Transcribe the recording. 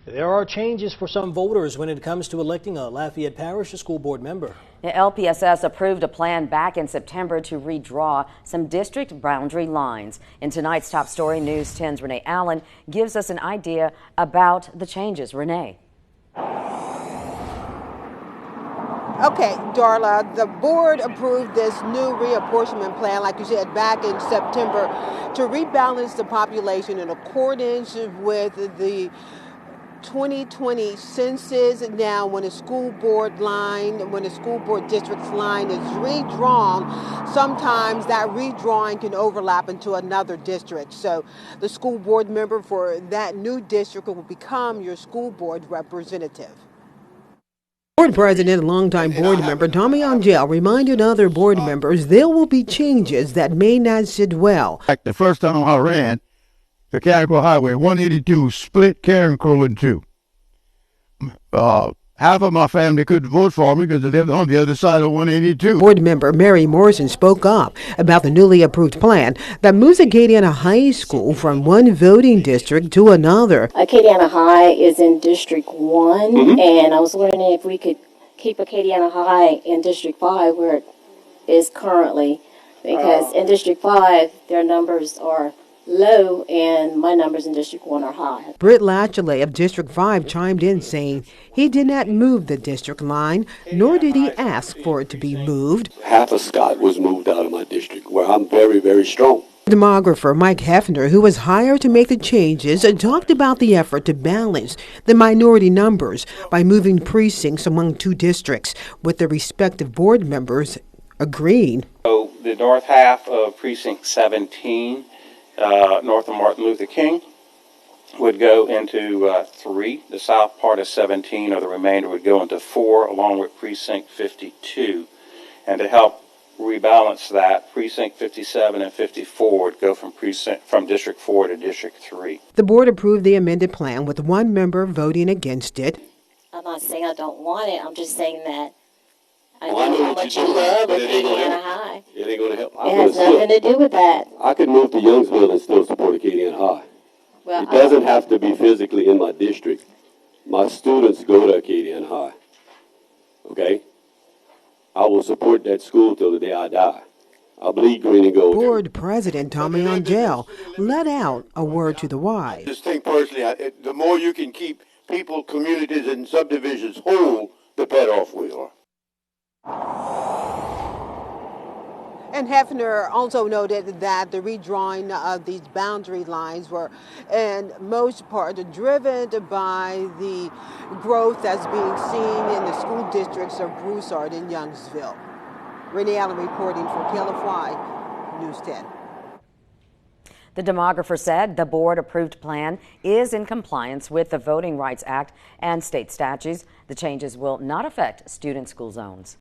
There are changes for some voters when it comes to electing a Lafayette Parish School Board member. The LPSS approved a plan back in September to redraw some district boundary lines. In tonight's top story, News 10's Renee Allen gives us an idea about the changes. Renee. Okay, Darla, the board approved this new reapportionment plan, like you said, back in September to rebalance the population in accordance with the 2020 census. Now, when a school board district's line is redrawn, sometimes that redrawing can overlap into another district. So the school board member for that new district will become your school board representative. Board President and longtime board member Tommy Angel reminded other board members there will be changes that may not sit well. Like the first time I ran, the Capital Highway 182 split Carencro in two. Half of my family couldn't vote for me because they lived on the other side of 182. Board member Mary Morrison spoke up about the newly approved plan that moves Acadiana High School from one voting district to another. Acadiana High is in District 1, and I was wondering if we could keep Acadiana High in District 5 where it is currently, because in District 5 their numbers are low and my numbers in District 1 are high. Britt Latchley of District 5 chimed in saying he did not move the district line, nor did he ask for it to be moved. Half of Scott was moved out of my district, where I'm very, very strong. Demographer Mike Hefner, who was hired to make the changes, talked about the effort to balance the minority numbers by moving precincts among two districts, with the respective board members agreeing. So the north half of Precinct 17, north of Martin Luther King, would go into 3. The south part of 17, or the remainder, would go into 4, along with Precinct 52. And to help rebalance that, Precinct 57 and 54 would go from District 4 to District 3. The board approved the amended plan with one member voting against it. I'm not saying I don't want it, I'm just saying that I Well, I know know how what much you you do, love but it ain't gonna Acadiana help. High. It ain't going to help. It has nothing to do with that. I could move to Youngsville and still support Acadiana High. Well, It doesn't have to be physically in my district. My students go to Acadiana High. Okay? I will support that school till the day I die. I bleed green and gold. Board President Tommy Angel let out a word to the wise. I just think personally, the more you can keep people, communities, and subdivisions whole, the better off we are. And Hefner also noted that the redrawing of these boundary lines were, in most part, driven by the growth that's being seen in the school districts of Broussard and Youngsville. Renee Allen reporting for KLFY News 10. The demographer said the board-approved plan is in compliance with the Voting Rights Act and state statutes. The changes will not affect student school zones.